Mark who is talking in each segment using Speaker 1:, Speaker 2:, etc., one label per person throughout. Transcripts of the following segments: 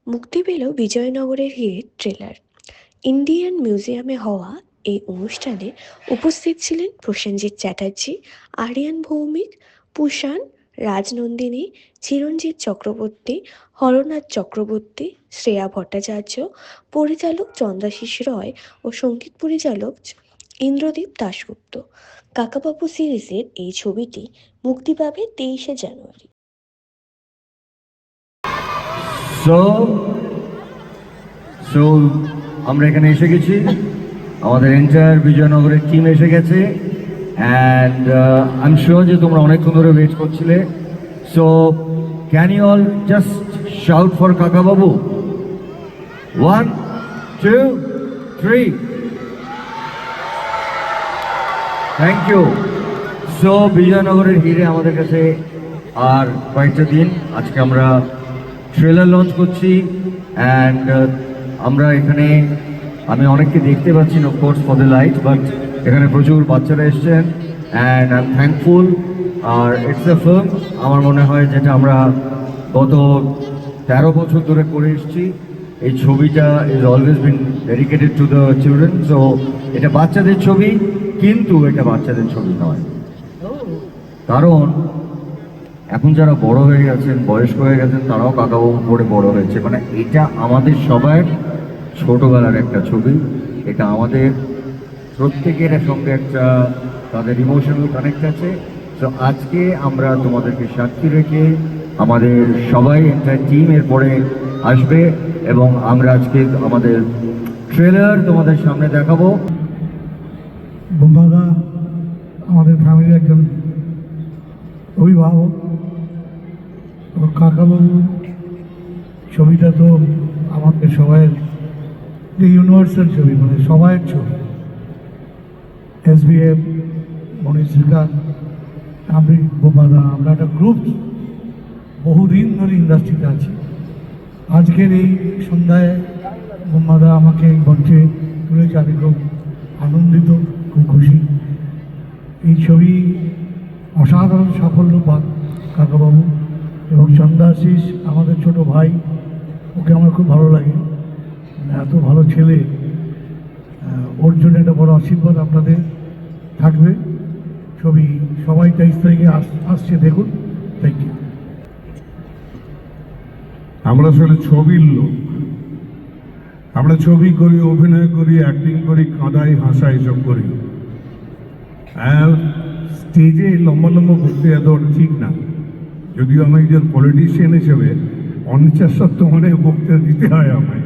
Speaker 1: মুক্তি পেল বিজয়নগরের হিরের trailer. Indian মিউজিয়ামে হওয়া এই অনুষ্ঠানে উপস্থিত ছিলেন প্রসেনজিৎ চ্যাটার্জি, আরিয়ান ভৌমিক, পুষাণ, রাজনন্দিনী, চিরঞ্জিত চক্রবর্তী, হরনাথ চক্রবর্তী, শ্রেয়া ভট্টাচার্য, পরিচালক চন্দ্রাশিস রয় ও সঙ্গীত পরিচালক ইন্দ্রদীপ দাশগুপ্ত। কাকাবাবু সিরিজের এই ছবিটি মুক্তি পাবে 23শে জানুয়ারি।
Speaker 2: সো সো আমরা এখানে এসে গেছি, আমাদের এন্টায়ার বিজয়নগরের টিম এসে গেছে অ্যান্ড আই এম শিওর যে তোমরা অনেকক্ষণ ধরে ওয়েট করছিলে। So can you all just shout for Kakababu? 1 2 3। Thank you. So বিজয়নগরের হিরে আমাদের কাছে আর কয়েকটা দিন, আজকে আমরা ট্রেলার লঞ্চ করছি অ্যান্ড আমরা এখানে, আমি অনেককে দেখতে পাচ্ছি of course for the light, but এখানে প্রচুর বাচ্চারা এসছেন অ্যান্ড আই এম থ্যাঙ্কফুল। আর ইটস এ ফিল্ম, আমার মনে হয় যেটা আমরা গত 13 বছর ধরে করে এসেছি। এই ছবিটা is always been dedicated to the children. So এটা বাচ্চাদের ছবি, কিন্তু এটা বাচ্চাদের ছবি নয়, কারণ এখন যারা বড় হয়ে গেছেন, বয়স্ক হয়ে গেছেন, তারাও কাকাবাবু পড়ে বড় হয়েছে। মানে এটা আমাদের সবার ছোটবেলার একটা ছবি। এটা আমাদের প্রত্যেকের সঙ্গে একটা তাদের ইমোশনাল কানেক্ট আছে। তো আজকে আমরা তোমাদেরকে সাক্ষী রেখে আমাদের সবাই একটা টিম এরপরে আসবে এবং আমরা আজকে আমাদের ট্রেলার তোমাদের সামনে দেখাবো।
Speaker 3: বুম্বাদা আমাদের ফ্যামিলির একজন অভিভাবক, কাকাবাবু ছবিটা তো আমাদের সবাই যে ইউনিভার্সাল ছবি, মানে সবাইয়ের ছবি। SBM, মনীষিকা, আমি, বুম্বাদা, আমরা একটা গ্রুপ বহুদিন ধরে ইন্ডাস্ট্রিতে আছি। আজকের এই সন্ধ্যায় বুম্বাদা আমাকে এই মঞ্চে তুলেছে, আমি খুব আনন্দিত, খুব খুশি। এই ছবি অসাধারণ সাফল্য পান কাকাবাবু এবং চন্দ্রাশিস আমাদের ছোট ভাই, ওকে আমার খুব ভালো লাগে, এত ভালো ছেলে। ওর জন্য একটা বড় আশীর্বাদ আপনাদের থাকবে। ছবি সবাই 23 তারিখে আসছে, দেখুন। Thank you.
Speaker 4: আমরা আসলে ছবির লোক, আমরা ছবি করি, অভিনয় করি, অ্যাক্টিং করি, কাঁদাই, হাসাই, এসব করি। স্টেজে লম্বা লম্বা বক্তৃতা দেওয়া ঠিক না, যদিও আমি একজন পলিটিশিয়ান হিসেবে অনিচ্ছা সত্ত্বেও অনেক বক্তৃতা দিতে হয় আমায়,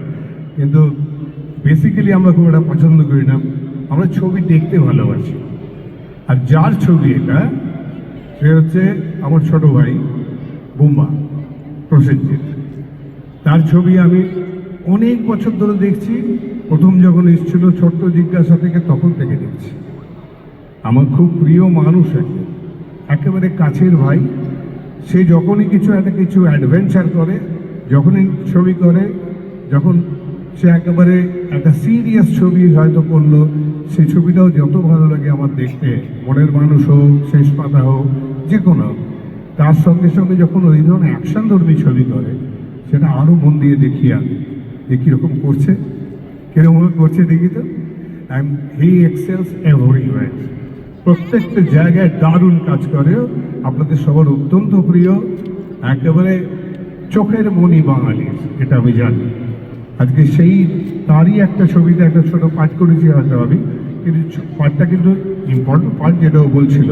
Speaker 4: কিন্তু বেসিক্যালি আমরা খুব একটা পছন্দ করি না। আমরা ছবি দেখতে ভালোবাসি। আর যার ছবি এটা, সে হচ্ছে আমার ছোট ভাই বুম্বা, প্রসেনজিৎ। তার ছবি আমি অনেক বছর ধরে দেখছি। প্রথম যখন এসেছিল ছোট্ট জিজ্ঞাসা থেকে, তখন থেকে দেখছি। আমার খুব প্রিয় মানুষ, একেবারে কাছের ভাই। সে যখনই কিছু অ্যাডভেঞ্চার করে, যখনই ছবি করে, যখন সে একেবারে একটা সিরিয়াস ছবি হয়তো করলো, সেই ছবিটাও যত ভালো লাগে আমার দেখতে। মনের মানুষ হোক, শেষ পাতা হোক, যে কোনো। তার সঙ্গে সঙ্গে যখন ওই ধরনের অ্যাকশন ধর্মী ছবি করে, সেটা আরও মন দিয়ে দেখি আমি, যে কীরকম করছে, কীরকম করছে দেখি তো। অ্যান্ড হি এক্সেলস এভরিওয়্যার, প্রত্যেকটা জায়গায় দারুণ কাজ করে। আপনাদের সবার অত্যন্ত প্রিয়, একেবারে চোখের মনি বাঙালি, এটা আমি জানি। আজকে সেই তারই একটা ছবিতে একটা ছোট পাঠ করেছি হয়তো আমি, কিন্তু পাঠটা কিন্তু ইম্পর্টেন্ট পার্ট, যেটাও বলছিল,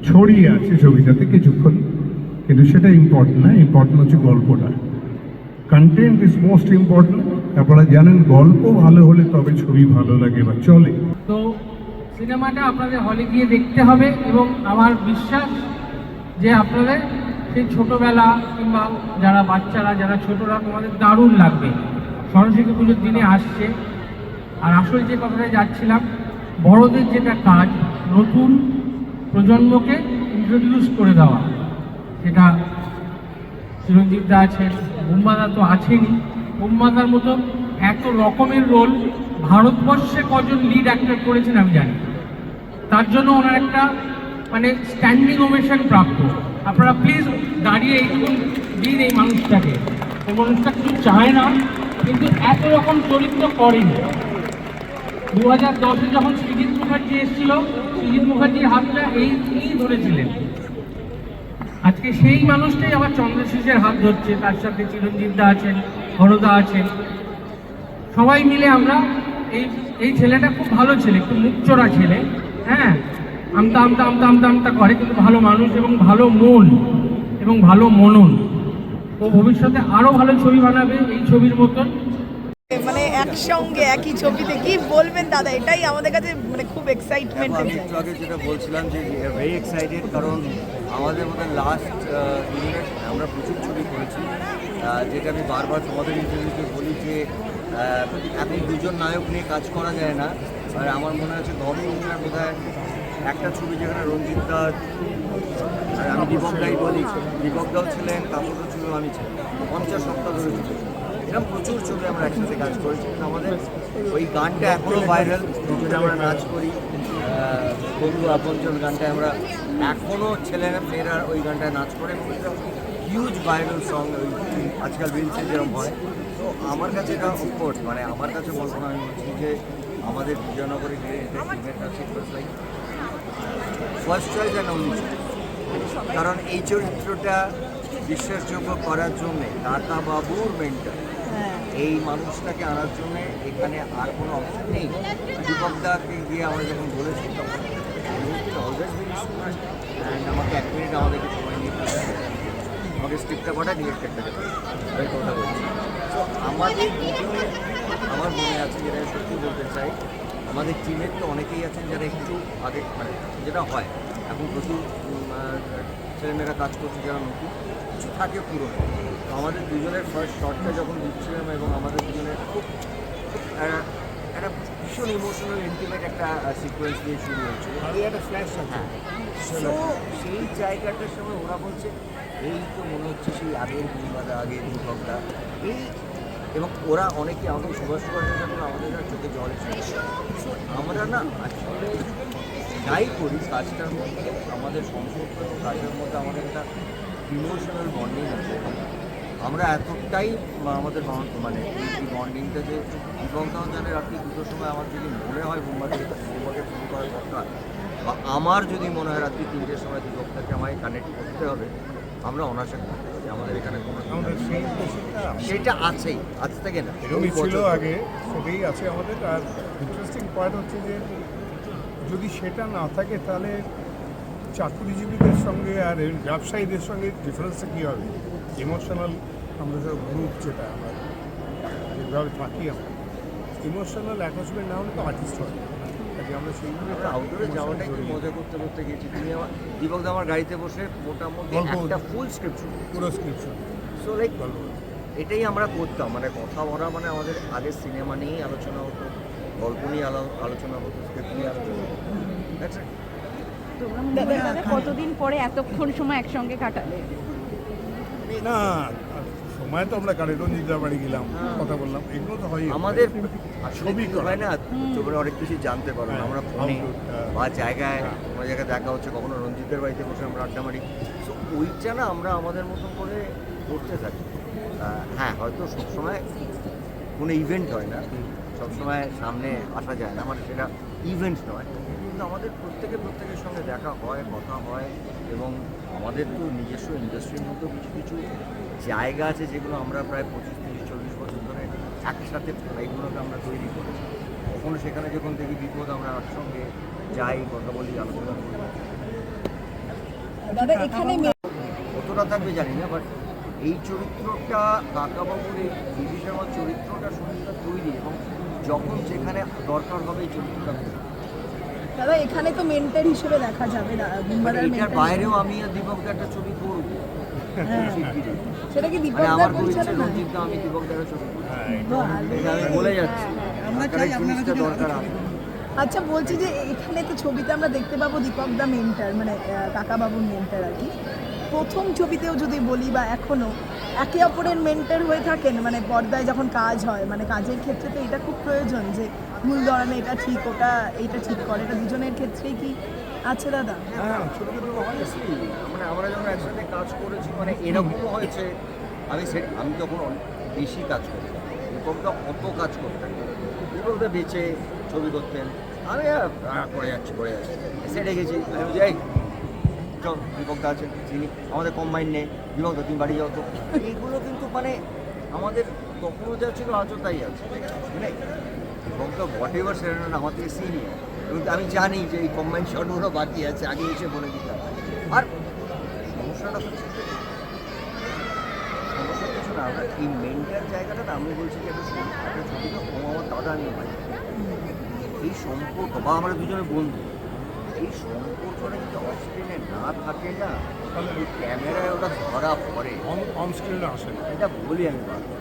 Speaker 4: ছড়িয়ে আছে ছবিটাতে কিছুক্ষণ, কিন্তু সেটা ইম্পর্টেন্ট না। ইম্পর্টেন্ট হচ্ছে গল্পটা। Content is most important. আপনারা জানেন, গল্প ভালো হলে তবে ছবি ভালো লাগে বা চলে।
Speaker 5: তো সিনেমাটা আপনাদের হলে গিয়ে দেখতে হবে এবং আমার বিশ্বাস যে আপনাদের সেই ছোটোবেলা কিংবা যারা বাচ্চারা, যারা ছোটরা, তোমাদের দারুণ লাগবে। সরস্বতী পুজোর দিনে আসছে। আর আসলে যে কথাটা যাচ্ছিলাম, বড়দের যেটা কাজ, নতুন প্রজন্মকে ইন্ট্রোডিউস করে দেওয়া। সেটা চিরঞ্জিত দা আছেন, বুম্বাদা তো আছেনই। বুম্বাদার মতো এত রকমের রোল ভারতবর্ষে কজন লিড অ্যাক্টর করেছেন আমি জানি। তার জন্য ওনার একটা মানে স্ট্যান্ডিং ওভেশন প্রাপ্ত। আপনারা প্লিজ দাঁড়িয়ে এইটুকু দিন এই মানুষটাকে। সেই মানুষটা কিছু চায় না, কিন্তু এত রকম চরিত্র করেনি। 2010-এ যখন সৃজিত মুখার্জি এসেছিল, সৃজিত মুখার্জির হাতটা এই ধরেছিলেন। আজকে সেই মানুষটাই আবার চন্দ্রশেষের হাত ধরছে, তার সাথে চিরঞ্জিত দা আছেন, হরদা আছেন, সবাই মিলে আমরা এই ছেলেটা খুব ভালো ছেলে, একটু মুখচোরা ছেলে, হ্যাঁ, আমতা আমতা আমতা আমতা আমতা করে, কিন্তু ভালো মানুষ এবং ভালো মন এবং ভালো মনন। ও ভবিষ্যতে আরো ভালো ছবি বানাবে এই ছবির মতন।
Speaker 6: মানে একসঙ্গে একই ছবিতে কি বলবেন দাদা, এটাই আমাদের কাছে মানে খুব এক্সাইটমেন্ট।
Speaker 2: আমি একটু আগে যেটা বলছিলাম যে ভেরি এক্সাইটেড, কারণ আমাদের মধ্যে লাস্ট ইউনিট আমরা প্রচুর ছবি করেছি, যেটা আমি বারবার তোমাদের ইন্টারভিউতে বলি যে এখন দুজন নায়ক নিয়ে কাজ করা যায় না। আর আমার মনে আছে ধর্মপুত্রের বোধহয় একটা ছবি যেখানে রঞ্জিত দা আর আমি দীপক দাই বলি, দীপক দাও ছিলেন, কাপড়ও ছিল, আমি ছিলাম, 50 সপ্তাহ ধরে ছিল। এরকম প্রচুর ছবি আমরা একসাথে কাজ করেছি, কিন্তু আমাদের ওই গানটা এখনও ভাইরাল, দুজনে আমরা নাচ করি, বন্ধু আপনজন গানটায় আমরা এখনও ছেলেরা মেয়েরা ওই গানটায় নাচ করে, এবং এটা হিউজ ভাইরাল সং ওই আজকাল রিলসে যেরকম হয়। তো আমার কাছে এটা অফকোর্স মানে আমার কাছে বলবো না, আমি বলছি যে আমাদের বিজয়নগরের কাছে first choice and only choice, কারণ এই চরিত্রটা বিশ্বাসযোগ্য করার জন্যে কাকা বাবুর মেন্টার, এই মানুষটাকে আনার জন্য এখানে আর কোনো অপশন নেই। দীপক দাকে গিয়ে আমরা যখন বলেছি তখন অলওয়েজ ভেরি স্মার্ট, অ্যান্ড আমাকে 1 মিনিট আমাদেরকে সময় নিয়ে আমাকে স্ক্রিপ্টটা পাঠা ডিরেক্টরটাকে আমি কথা বলছি। তো আমাদের দুজনে আমার মনে আছে, যেটা সত্যি বলতে চাই, আমাদের টিমের তো অনেকেই আছেন যারা একটু আগে মানে যেটা হয় এখন প্রচুর ছেলেমেয়েরা কাজ করছে যারা নতুন, কিছু থাকে পুরনো। তো আমাদের দুজনের ফার্স্ট শটটা যখন দিচ্ছিলাম এবং আমাদের দুজনের খুব একটা ভীষণ ইমোশনাল ইন্টিমেট একটা সিকোয়েন্স দিয়ে শুরু হয়েছিল, একটা ফ্ল্যাশ। হ্যাঁ, সেই জায়গাটার সময় ওরা বলছে এই তো মনে হচ্ছে সেই আগের দিনবাদা আগের দীপকটা এই, এবং ওরা অনেকে আমাকে সুভাষ করেন যখন আমাদের চোখে জল এসেছে। আমরা না আসলে যাই করি কাজটার মধ্যে আমাদের সম্পর্ক এবং কাজের মধ্যে আমাদের একটা ইমোশনাল বন্ডিং আছে। আমরা এতটাই আমাদের মানে এই বন্ডিংটা যে দীপকদাও জানে রাত্রি 2টোর সময় আমার যদি মনে হয় বোম্বাকে ফোন করার দরকার, বা আমার যদি মনে হয় রাত্রি 3টের সময় দীপকটাকে আমায় কানেক্ট করতে হবে, আমরা অনার্সে করতে পারি। আমাদের এখানে কোনো সেটা আছেই, আজ থেকে না,
Speaker 4: এরকমই ছিল আগে, সেটাই আছে আমাদের। আর ইন্টারেস্টিং পয়েন্ট হচ্ছে যে যদি সেটা না থাকে তাহলে চাকরিজীবীদের সঙ্গে আর ব্যবসায়ীদের সঙ্গে ডিফারেন্সটা কী হবে? ইমোশনাল আমরা সব গ্রুপ যেটা আমরা যেভাবে থাকি, আমরা ইমোশনাল অ্যাটাচমেন্ট না হলে তো আর্টিস্ট হয়। আমরা সেইগুলো
Speaker 2: আউটডোরে যাওয়াটা একটু মজা করতে করতে গেছি। তুমি আমার দীপকদা আমার গাড়িতে বসে মোটামুটি একটা ফুল স্ক্রিপ্ট,
Speaker 4: পুরো স্ক্রিপ্ট,
Speaker 2: সো লাইক এটাই আমরা করতাম, মানে কথা বলা মানে আমাদের আগে সিনেমা নিয়েই আলোচনা হতো, গল্প নিয়ে আলোচনা হতো, স্ক্রিপ্ট নিয়ে আলোচনা হতো।
Speaker 6: দাদা কতদিন পরে এতক্ষণ সময় একসঙ্গে কাটালে?
Speaker 4: না সময় তো আমরা কাটে রঞ্জিতদার বাড়ি গেলাম, কথা বললাম, এগুলো তো হয়
Speaker 2: আমাদের
Speaker 4: ছবি
Speaker 2: হয় না, ছবির অনেক কিছু জানতে পারবো আমরা ফোনে বা জায়গায় কোনো জায়গায় দেখা হচ্ছে, কখনো রঞ্জিতের বাড়িতে বসে আমরা আড্ডা মারি। সো ওইটা না আমরা আমাদের মতন করে করতে থাকি। হ্যাঁ, হয়তো সবসময় কোনো ইভেন্ট হয় না, সবসময় সামনে আসা যায় না, মানে সেটা ইভেন্ট নয়, কিন্তু আমাদের প্রত্যেকের সঙ্গে দেখা হয়, কথা হয়, এবং আমাদের তো নিজস্ব ইন্ডাস্ট্রির মধ্যেও কিছু কিছু জায়গা আছে যেগুলো আমরা প্রায় 25-30-40 বছর ধরে একসাথে এইগুলোকে আমরা তৈরি করেছি। কখনো সেখানে যখন দেখি বিপদ আমরা একসঙ্গে যাই, কথা বলি, আলোচনা করি।
Speaker 6: দাদা এখানে
Speaker 2: কতটা থাকবে জানি না, বাট এই চরিত্রটা কাকাবাবুর এই বিভি শর্মার চরিত্রটা শরীরটা তৈরি, এবং যখন যেখানে দরকার হবে এই চরিত্রটা
Speaker 6: দাদা এখানে তো মেন্টর হিসেবে দেখা যাবে না,
Speaker 2: এটার বাইরেও আমি আর দীপকদার একটা ছবি করবো।
Speaker 6: সেটা কি দীপক
Speaker 2: মানে আমার খুব
Speaker 6: বলছেন
Speaker 2: ইচ্ছে
Speaker 6: না?
Speaker 2: রঞ্জিত আমি দীপকদার ছবি করবো,
Speaker 6: ভালো।
Speaker 2: এটা আমি বলে যাচ্ছি, জিনিসটা দরকার আছে।
Speaker 6: আচ্ছা বলছি যে এখানে তো ছবিতে আমরা দেখতে পাবো দীপক দা মেন্টার, মানে কাকাবাবুর মেন্টার আর কি। প্রথম ছবিতেও যদি বলি বা এখনো একে অপরের মেন্টার হয়ে থাকেন, মানে পর্দায় যখন কাজ হয়, মানে কাজের ক্ষেত্রে তো এটা খুব প্রয়োজন যে মূল ধরনে এটা ঠিক, ওটা এইটা ঠিক করে, এটা দুজনের ক্ষেত্রেই কি আছে দাদা?
Speaker 2: হ্যাঁ, ছোটো ছোটো মানে আমরা যখন একসাথে কাজ করেছি, মানে এরকমও হয়েছে আমি তখন অনেক বেশি কাজ করতাম, দীপকদা অত কাজ করতেন না। দীপকদা বেঁচে ছবি করতেন, আমি করে যাচ্ছি সেটে গেছি, আমি যাই চল দীপকদা আছেন, তিনি আমাদের কম্বাইন নেই, দীপকদা তুমি বাড়ি যাও তো। এইগুলো কিন্তু মানে আমাদের তখনও যা ছিল আজও তাই আছে, মানে দীপকদা হোয়াট এভার সেটা আমার থেকে সিনিয়র, এবং আমি জানি যে এই কম্বাইন শটগুলো বাকি আছে, আগে এসে বলে দিতে হবে। আর সমস্যাটা হচ্ছে কিছু না, আমরা এই মেন্টাল জায়গাটা না, আমি বলছি যে একটা ছবিটা কমাবার দাদা আমি পাই, এই সম্পর্ক বা আমরা দুজনে বন্ধু, এই সম্পর্কটা যদি অফ স্ক্রিনে না থাকে না, তাহলে ওই ক্যামেরায় ওটা ধরা পড়ে,
Speaker 4: অন স্ক্রিনে আসে না।
Speaker 2: এটা বলি আমি বারবার।